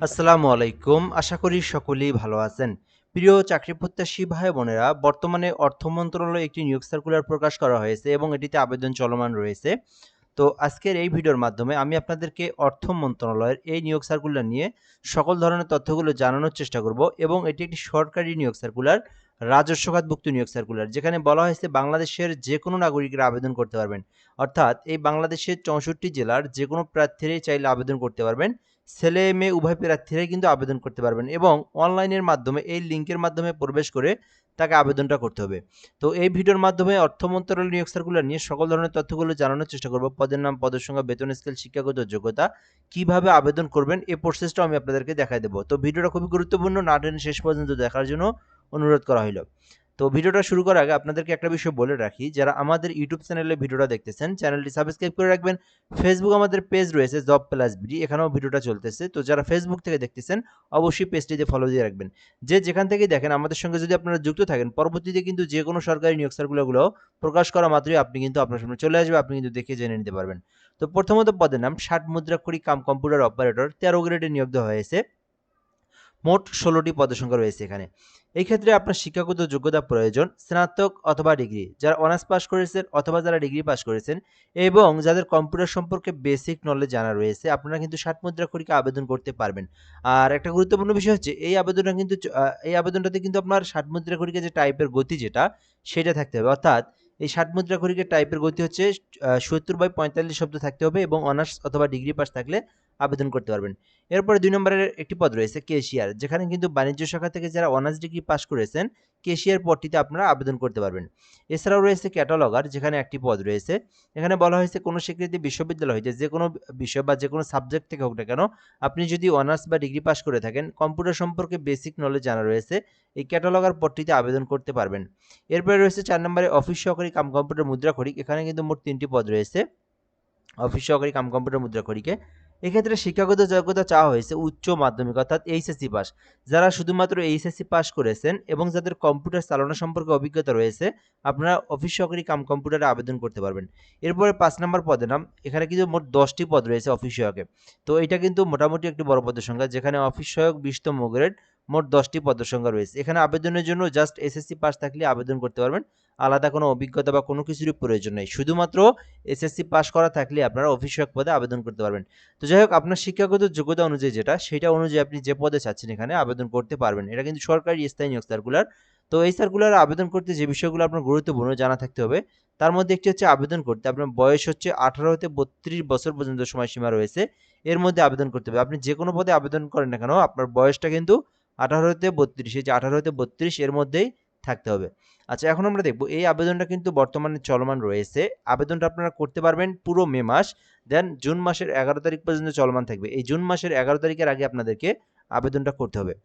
আসসালামু আলাইকুম। আশা করি সকলেই ভালো আছেন। প্রিয় চাকরি প্রত্যাশী ভাই বোনেরা, বর্তমানে অর্থ মন্ত্রণালয়ে একটি নিয়োগ সার্কুলার প্রকাশ করা হয়েছে এবং এটিতে আবেদন চলমান রয়েছে। তো আজকের এই ভিডিওর মাধ্যমে আমি আপনাদেরকে অর্থ মন্ত্রণালয়ের এই নিয়োগ সার্কুলার নিয়ে সকল ধরনের তথ্যগুলো জানানোর চেষ্টা করব এবং এটি একটি সরকারি নিয়োগ সার্কুলার, রাজস্ব খাতভুক্ত নিয়োগ সার্কুলার, যেখানে বলা হয়েছে বাংলাদেশের যেকোনো নাগরিকরা আবেদন করতে পারবেন। অর্থাৎ এই বাংলাদেশের 64 জেলার যেকোনো প্রার্থীরাই চাইলে আবেদন করতে পারবেন। ছেলে মেয়ে উভয় প্রার্থীরাই কিন্তু আবেদন করতে পারবেন এবং অনলাইনের মাধ্যমে এই লিঙ্কের মাধ্যমে প্রবেশ করে তাকে আবেদনটা করতে হবে। তো এই ভিডিওর মাধ্যমে অর্থ মন্ত্রণালয় নিয়োগ সার্কুলার নিয়ে সকল ধরনের তথ্যগুলো জানানোর চেষ্টা করব। পদের নাম, পদের সংখ্যা, বেতন স্কেল, শিক্ষাগত যোগ্যতা, কিভাবে আবেদন করবেন এই প্রসেসটাও আমি আপনাদেরকে দেখাই দেবো। তো ভিডিওটা খুবই গুরুত্বপূর্ণ, না টেনে শেষ পর্যন্ত দেখার জন্য অনুরোধ করা হইল। তো ভিডিওটা শুরু করার আগে আপনাদেরকে একটা বিষয় বলে রাখি, যারা আমাদের ইউটিউব চ্যানেলে ভিডিওটা দেখতেছেন চ্যানেলটি সাবস্ক্রাইব করে রাখবেন। ফেসবুক আমাদের পেজ রয়েছে জব প্লাস বিডি, এখানেও ভিডিওটা চলতেছে। তো যারা ফেসবুক থেকে দেখতেছেন অবশ্যই পেজটিতে ফলো দিয়ে রাখবেন। যে যেখান থেকেই দেখেন আমাদের সঙ্গে যদি আপনারা যুক্ত থাকেন, পরবর্তীতে কিন্তু যে কোনো সরকারি নিয়োগ সার্কুলারগুলো প্রকাশ করা মাত্রই আপনি কিন্তু আপনার সামনে চলে আসবে, আপনি কিন্তু দেখে জেনে নিতে পারবেন। তো প্রথমত পদের নাম 60 মুদ্রাক্ষরিক কাম কম্পিউটার অপারেটর, 13 গ্রেডে নিয়োগ দেওয়া হয়েছে। মোট 16টি পদসংখ্যা রয়েছে এখানে। এই ক্ষেত্রে আপনার শিক্ষাগত যোগ্যতা প্রয়োজন স্নাতক অথবা ডিগ্রি, যারা অনার্স পাস করেছেন অথবা যারা ডিগ্রি পাস করেছেন এবং যাদের কম্পিউটার সম্পর্কে বেসিক নলেজ জানা রয়েছে, আপনারা কিন্তু 60 মুদ্রাক্ষরিকে আবেদন করতে পারবেন। আর একটা গুরুত্বপূর্ণ বিষয় হচ্ছে এই আবেদনটাতে কিন্তু আপনার 60 মুদ্রাক্ষরিকে যে টাইপের গতি যেটা সেটা থাকতে হবে। অর্থাৎ এই 60 মুদ্রাক্ষরিকের টাইপের গতি হচ্ছে 70/45 শব্দ থাকতে হবে এবং অনার্স অথবা ডিগ্রি পাস থাকলে আবেদন করতে পারবেন। এরপরে ২ নম্বরের একটি পদ রয়েছে ক্যাশিয়ার, যেখানে কিন্তু বাণিজ্য শাখা থেকে যারা অনার্স ডিগ্রি পাস করেছেন ক্যাশিয়ার পদটিতে আপনারা আবেদন করতে পারবেন। এছাড়াও রয়েছে ক্যাটালগার, যেখানে একটি পদ রয়েছে। এখানে বলা হয়েছে কোনো স্বীকৃত বিশ্ববিদ্যালয় হইতে যেকোনো বিষয় বা যেকোনো সাবজেক্ট থেকে হোক না কেন, আপনি যদি অনার্স বা ডিগ্রি পাস করে থাকেন, কম্পিউটার সম্পর্কে বেসিক নলেজ জানা রয়েছে, এই ক্যাটালগার পদটিতে আবেদন করতে পারবেন। এরপরে রয়েছে ৪ নম্বরে অফিস সহকারী কাম কম্পিউটার মুদ্রাক্ষরিক, এখানে কিন্তু মোট ৩টি পদ রয়েছে অফিস সহকারী কাম কম্পিউটার মুদ্রাক্ষরিকে। এক্ষেত্রে শিক্ষাগত যোগ্যতা চাওয়া হয়েছে উচ্চ মাধ্যমিক অর্থাৎ এইচএসসি পাস। যারা শুধুমাত্র এইচএসসি পাস করেছেন এবং যাদের কম্পিউটার চালানো সম্পর্কে অভিজ্ঞতা রয়েছে, আপনারা অফিস সহকারী কাম কম্পিউটারে আবেদন করতে পারবেন। এরপরে ৫ নম্বর পদের নাম, এখানে কিন্তু মোট ১০টি পদ রয়েছে অফিস সহায়কে। তো এটা কিন্তু মোটামুটি একটি বড় পদের সংখ্যা, যেখানে অফিস সহায়ক ২০তম গ্রেড, মোট ১০টি পদের সংখ্যা রয়েছে। এখানে আবেদনের জন্য জাস্ট এসএসসি পাস থাকলে আবেদন করতে পারবেন। আলাদা কোনো অভিজ্ঞতা বা কোনো কিছুরই প্রয়োজন নেই। শুধুমাত্র এসএসসি পাস করা থাকলে আপনারা অফিস সহায়ক পদে আবেদন করতে পারবেন। তো যাই হোক, আপনার শিক্ষাগত যোগ্যতা অনুযায়ী যেটা, সেটা অনুযায়ী আপনি যে পদে চাচ্ছেন এখানে আবেদন করতে পারবেন। এটা কিন্তু সরকারি স্থায়ী নিয়োগ সার্কুলার। তো এই সার্কুলারে আবেদন করতে যে বিষয়গুলো আপনার গুরুত্বপূর্ণ জানা থাকতে হবে, তার মধ্যে একটি হচ্ছে আবেদন করতে আপনার বয়স হচ্ছে 18 হতে 32 বছর পর্যন্ত সময়সীমা রয়েছে। এর মধ্যে আবেদন করতে হবে। আপনি যেকোনো পদে আবেদন করেন না কেন, আপনার বয়সটা কিন্তু 18 হতে 32, এই যে 18 হতে 32 এর মধ্যেই থাকতে হবে। আচ্ছা, এখন আমরা দেখব এই আবেদনটা কিন্তু বর্তমানে চলমান রয়েছে। আবেদনটা আপনারা করতে পারবেন পুরো মে মাস, দেন জুন মাসের 11 তারিখ পর্যন্ত চলমান থাকবে। এই জুন মাসের 11 তারিখের আগে আপনাদেরকে আবেদনটা করতে হবে।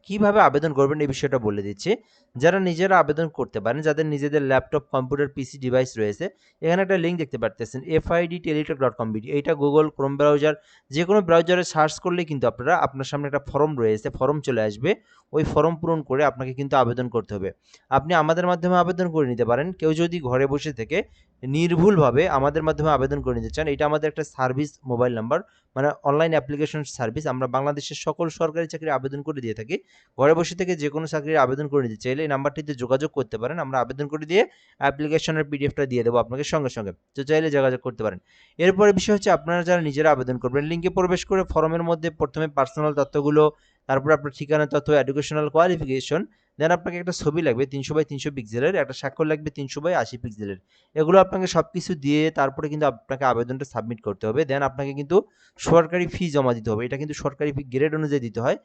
কিভাবে আবেদন করবেন এই বিষয়টা বলে দিচ্ছি। যারা নিজেরা আবেদন করতে পারেন, যাদের নিজেদের ল্যাপটপ, কম্পিউটার, পিসি ডিভাইস রয়েছে, এখানে একটা লিঙ্ক দেখতে পারতেছেন fidteletalk.com.bd। এইটা গুগল ক্রোম ব্রাউজার, যে কোনো ব্রাউজারে সার্চ করলে কিন্তু আপনার সামনে একটা ফর্ম রয়েছে, ফর্ম চলে আসবে। ওই ফর্ম পূরণ করে আপনাকে কিন্তু আবেদন করতে হবে। আপনি আমাদের মাধ্যমে আবেদন করে নিতে পারেন। কেউ যদি ঘরে বসে থেকে নির্ভুলভাবে আমাদের মাধ্যমে আবেদন করে নিতে চান, এটা আমাদের একটা সার্ভিস মোবাইল নাম্বার, মানে অনলাইন অ্যাপ্লিকেশন সার্ভিস। আমরা বাংলাদেশের সকল সরকারি চাকরির আবেদন করে দিয়ে থাকি। ঘরে বসে থেকে যে কোনো চাকরির আবেদন করে নিতে চাইলে এই নাম্বারটিতে যোগাযোগ করতে পারেন। আমরা আবেদন করে দিয়ে অ্যাপ্লিকেশনের পিডিএফটা দিয়ে দেবো আপনাকে সঙ্গে সঙ্গে। তো চাইলে যোগাযোগ করতে পারেন। এরপরে বিষয় হচ্ছে আপনারা যারা নিজেরা আবেদন করবেন, লিঙ্কে প্রবেশ করে ফর্মের মধ্যে প্রথমে পার্সোনাল তথ্যগুলো, তারপরে আপনার ঠিকানা তথ্য, এডুকেশনাল কোয়ালিফিকেশন, দেন আপনাকে একটা ছবি লাগবে 300x300 পিক্সেলের, একটা স্বাক্ষর লাগবে 300x80 পিক্সেলের। এগুলো আপনাকে সবকিছু দিয়ে তারপরে কিন্তু আপনাকে আবেদনটা সাবমিট করতে হবে। দেন আপনাকে কিন্তু সরকারি ফি জমা দিতে হবে। এটা কিন্তু সরকারি ফি গ্রেড অনুযায়ী দিতে হয়।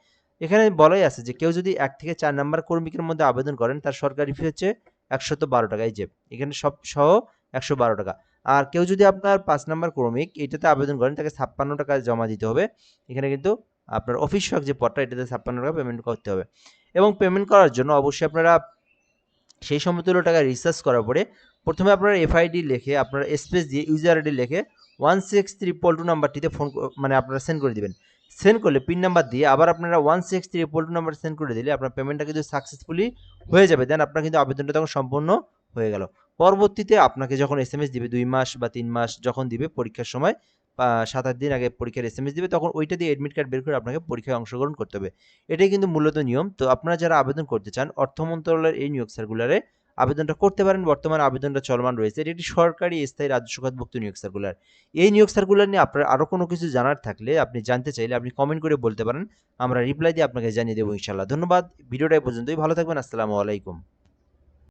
এখানে বলাই আছে যে কেউ যদি ১ থেকে ৪ নাম্বার কর্মীকের মধ্যে আবেদন করেন, তার সরকারি ফি হচ্ছে ১১২ টাকা। এই যে এখানে সব সহ ১১২ টাকা। আর কেউ যদি আপনার ৫ নাম্বার ক্রমিক এটাতে আবেদন করেন, তাকে ৫৬ টাকা জমা দিতে হবে। এখানে কিন্তু আপনার অফিস সহায়ক যে পদটা, এটাতে ৫৬ টাকা পেমেন্ট করতে হবে। এবং পেমেন্ট করার জন্য অবশ্যই আপনারা সেই সমতুল্য টাকা রিচার্জ করার পরে প্রথমে আপনারা এফআইডি লিখে, আপনারা স্পেস দিয়ে ইউজার আইডি লিখে 16322 নাম্বারটিতে ফোন মানে আপনারা সেন্ড করে দিবেন। সেন্ড করলে পিন নাম্বার দিয়ে আবার আপনারা 16322 নাম্বার সেন্ড করে দিলে আপনার পেমেন্টটা কিন্তু সাকসেসফুলি হয়ে যাবে। দেন আপনার কিন্তু আবেদনটা তখন সম্পূর্ণ হয়ে গেল। পরবর্তীতে আপনাকে যখন এসএমএস দিবে 2 মাস বা 3 মাস যখন দিবে পরীক্ষার সময়, 7-8 দিন আগে পরীক্ষার এসএমএস দিবে, তখন ওইটা দিয়ে এডমিট কার্ড বের করে আপনাকে পরীক্ষায় অংশগ্রহণ করতে হবে। এটাই কিন্তু মূলত নিয়ম। তো আপনারা যারা আবেদন করতে চান অর্থ মন্ত্রণালয়ের এই নিয়োগ সার্কুলারে আবেদনটা করতে পারেন। বর্তমানে আবেদনটা চলমান রয়েছে। এটি একটি সরকারি স্থায়ী রাজস্ব খাতভুক্ত নিয়োগ সার্কুলার। এই নিয়োগ সার্কুলার নিয়ে আপনার আরো কোনো কিছু জানার থাকলে, আপনি জানতে চাইলে আপনি কমেন্ট করে বলতে পারেন। আমরা রিপ্লাই দিয়ে আপনাকে জানিয়ে দেব ইনশাআল্লাহ। ধন্যবাদ। ভিডিওটা এই পর্যন্তই। ভালো থাকবেন। আসসালামু আলাইকুম।